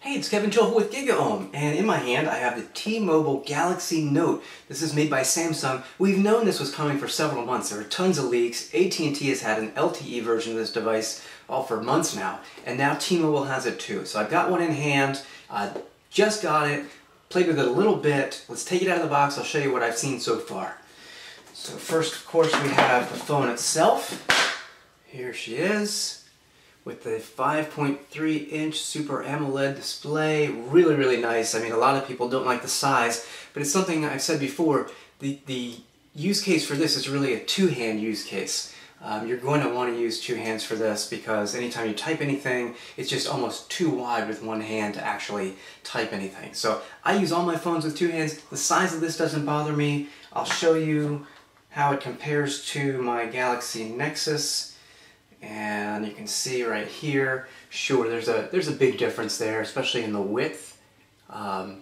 Hey, it's Kevin Chilful with GigaOhm, and in my hand I have the T-Mobile Galaxy Note. This is made by Samsung. We've known this was coming for several months. There were tons of leaks. AT&T has had an LTE version of this device all for months now, and now T-Mobile has it too. So I've got one in hand, just got it, played with it a little bit. Let's take it out of the box. I'll show you what I've seen so far. So first, of course, we have the phone itself. Here she is, with the 5.3-inch Super AMOLED display. Really nice. I mean, a lot of people don't like the size, but it's something I've said before. The use case for this is really a two-hand use case. You're going to want to use two hands for this because anytime you type anything, it's just almost too wide with one hand to actually type anything. So I use all my phones with two hands. The size of this doesn't bother me. I'll show you how it compares to my Galaxy Nexus. And you can see right here, sure, there's a big difference there, especially in the width.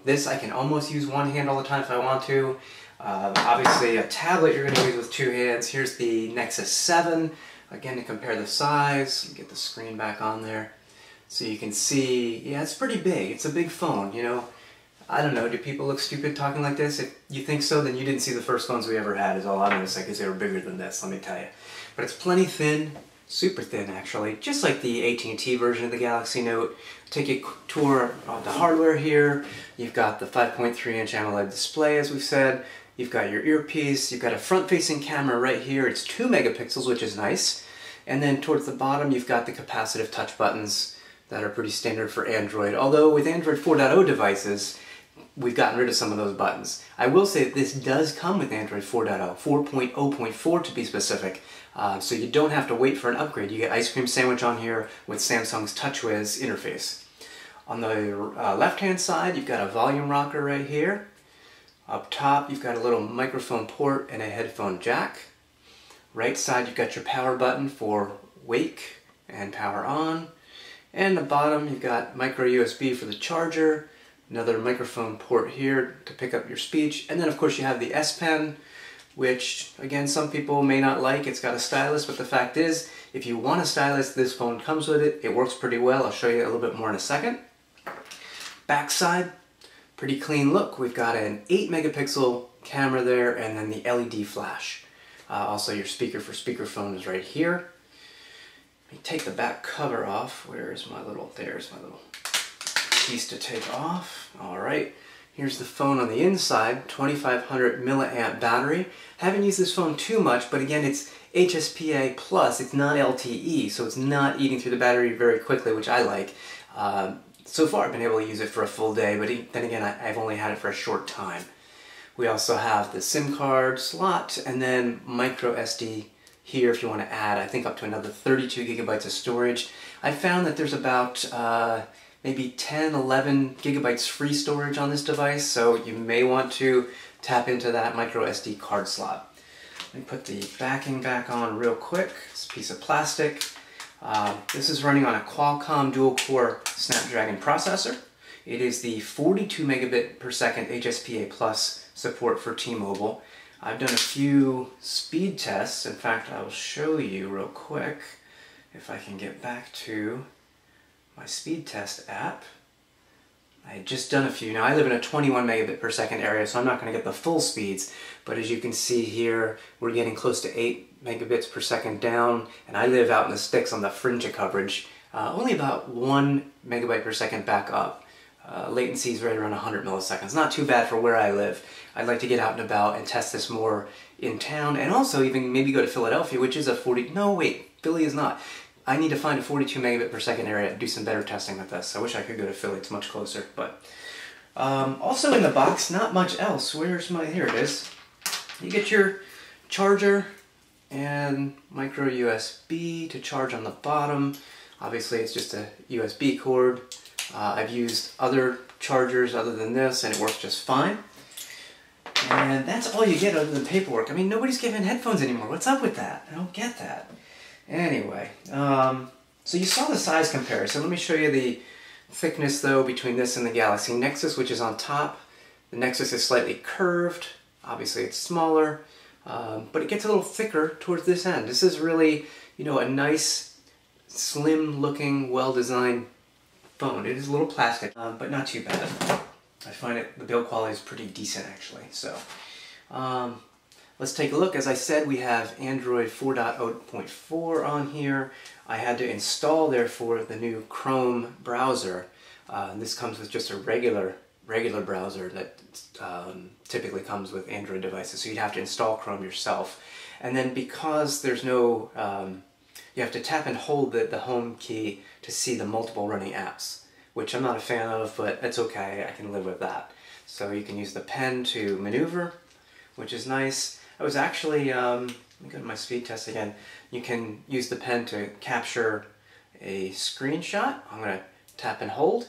This I can almost use one hand all the time if I want to. Obviously a tablet you're going to use with two hands. Here's the Nexus 7, again to compare the size. Get the screen back on there. So you can see, yeah, it's pretty big. It's a big phone, you know. I don't know, do people look stupid talking like this? If you think so, then you didn't see the first phones we ever had, is all I'm going to say, because they were bigger than this, let me tell you. But it's plenty thin. Super thin, actually, just like the AT&T version of the Galaxy Note. Take a tour of the hardware here. You've got the 5.3-inch AMOLED display, as we've said. You've got your earpiece. You've got a front-facing camera right here. It's 2 megapixels, which is nice. And then towards the bottom, you've got the capacitive touch buttons that are pretty standard for Android. Although with Android 4.0 devices, we've gotten rid of some of those buttons. I will say that this does come with Android 4.0, 4.0.4 to be specific. So you don't have to wait for an upgrade. You get Ice Cream Sandwich on here with Samsung's TouchWiz interface. On the left-hand side, you've got a volume rocker right here. Up top, you've got a little microphone port and a headphone jack. Right side, you've got your power button for wake and power on. And the bottom, you've got micro USB for the charger. Another microphone port here to pick up your speech. And then, of course, you have the S Pen, which, again, some people may not like. It's got a stylus, but the fact is, if you want a stylus, this phone comes with it. It works pretty well. I'll show you a little bit more in a second. Backside, pretty clean look. We've got an 8-megapixel camera there, and then the LED flash. Also, your speaker for speakerphone is right here. Let me take the back cover off. There's my little piece to take off. All right. Here's the phone on the inside, 2500 milliamp battery. Haven't used this phone too much, but again, it's HSPA+, it's not LTE, so it's not eating through the battery very quickly, which I like. So far, I've been able to use it for a full day, but then again, I've only had it for a short time. We also have the SIM card slot, and then micro SD here if you want to add, I think, up to another 32 gigabytes of storage. I found that there's about maybe 10, 11 gigabytes free storage on this device, so you may want to tap into that micro SD card slot. Let me put the backing back on real quick. It's a piece of plastic. This is running on a Qualcomm dual-core Snapdragon processor. It is the 42 megabit per second HSPA Plus support for T-Mobile. I've done a few speed tests. In fact, I will show you real quick if I can get back to my speed test app. I had just done a few. Now I live in a 21 megabit per second area, so I'm not going to get the full speeds, but as you can see here, we're getting close to 8 megabits per second down, and I live out in the sticks on the fringe of coverage. Only about 1 megabyte per second back up. Latency is right around 100 milliseconds. Not too bad for where I live. I'd like to get out and about and test this more in town, and also even maybe go to Philadelphia, which is a 40... No, wait, Philly is not. I need to find a 42 megabit per second area and do some better testing with this. I wish I could go to Philly, it's much closer. But also in the box, not much else. Here it is. You get your charger and micro USB to charge on the bottom. Obviously it's just a USB cord. I've used other chargers other than this and it works just fine. And that's all you get other than paperwork. I mean, nobody's giving headphones anymore. What's up with that? I don't get that. Anyway, so you saw the size comparison. Let me show you the thickness, though, between this and the Galaxy Nexus, which is on top. The Nexus is slightly curved. Obviously, it's smaller, but it gets a little thicker towards this end. This is really, you know, a nice, slim-looking, well-designed phone. It is a little plastic, but not too bad. I find the build quality is pretty decent actually. So let's take a look. As I said, we have Android 4.0.4 on here. I had to install, therefore, the new Chrome browser. This comes with just a regular browser that typically comes with Android devices, so you'd have to install Chrome yourself. And then because there's no, you have to tap and hold the home key to see the multiple running apps, which I'm not a fan of, but it's okay, I can live with that. So you can use the pen to maneuver, which is nice. I was actually, let me go to my speed test again. You can use the pen to capture a screenshot. I'm going to tap and hold.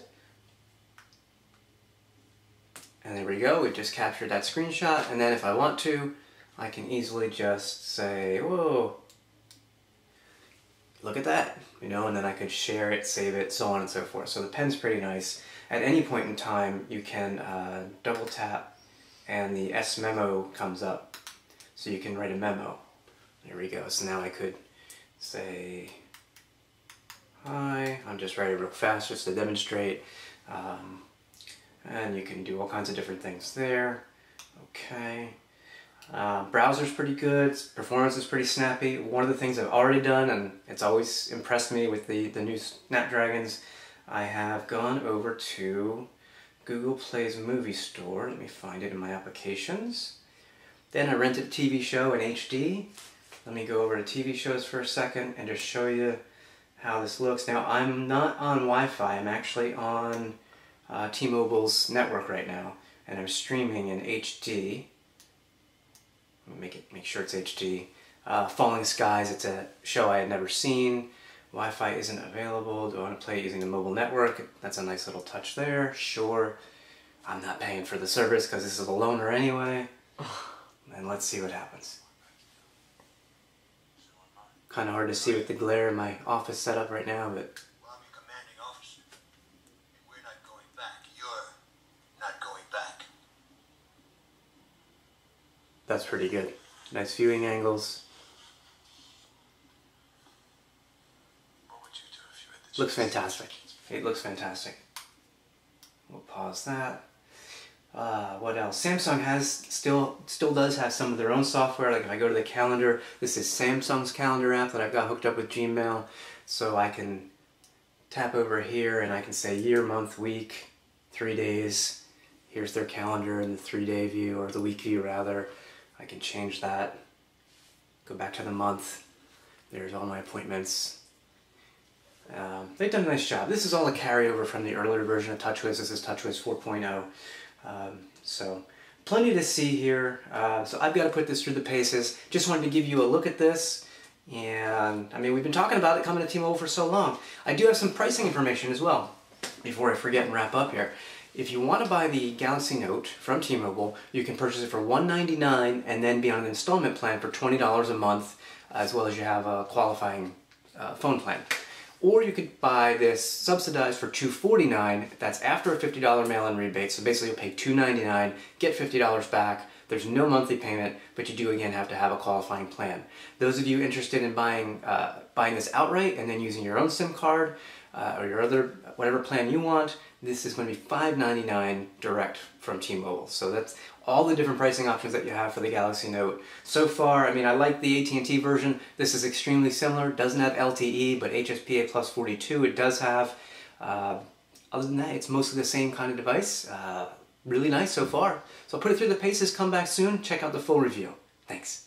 And there we go, we just captured that screenshot. And then if I want to, I can easily just say, whoa, look at that, you know, and then I could share it, save it, so on and so forth. So the pen's pretty nice. At any point in time, you can double tap and the S memo comes up. So you can write a memo. There we go. So now I could say, hi, I'm just writing real fast just to demonstrate. And you can do all kinds of different things there. Okay. Browser's pretty good. Performance is pretty snappy. One of the things I've already done, and it's always impressed me with the new Snapdragons, I have gone over to Google Play's movie store. Let me find it in my applications. Then I rented a TV show in HD. Let me go over to TV shows for a second and just show you how this looks. Now I'm not on Wi-Fi, I'm actually on T-Mobile's network right now, and I'm streaming in HD. Let me make sure it's HD. Falling Skies, it's a show I had never seen. Wi-Fi isn't available. Do I want to play it using the mobile network? That's a nice little touch there. Sure. I'm not paying for the service because this is a loaner anyway. And let's see what happens. Kind of hard to see with the glare in my office setup right now, but Well, I'm your commanding officer. We're not going back. You're not going back. that's pretty good. Nice viewing angles. What would you do if you had the Looks chance? fantastic. It looks fantastic. We'll pause that. What else? Samsung still does have some of their own software. Like if I go to the calendar, this is Samsung's calendar app that I've got hooked up with Gmail. So I can tap over here and I can say year, month, week, 3 days. Here's their calendar in the 3-day view, or the week view rather. I can change that. Go back to the month. There's all my appointments. They've done a nice job. This is all a carryover from the earlier version of TouchWiz. This is TouchWiz 4.0. So plenty to see here. So I've got to put this through the paces. Just wanted to give you a look at this. And I mean, we've been talking about it coming to T-Mobile for so long. I do have some pricing information as well before I forget and wrap up here. If you want to buy the Galaxy Note from T-Mobile, you can purchase it for $199 and then be on an installment plan for $20 a month, as well as you have a qualifying phone plan. Or you could buy this subsidized for $249. That's after a $50 mail-in rebate. So basically you'll pay $299, get $50 back. There's no monthly payment, but you do again have to have a qualifying plan. Those of you interested in buying this outright and then using your own SIM card or your other whatever plan you want, this is going to be $599 direct from T-Mobile. So that's all the different pricing options that you have for the Galaxy Note. So far, I mean, I like the AT&T version. This is extremely similar. Doesn't have LTE, but HSPA plus 42 it does have. Other than that, it's mostly the same kind of device. Really nice so far. So I'll put it through the paces, come back soon, check out the full review. Thanks.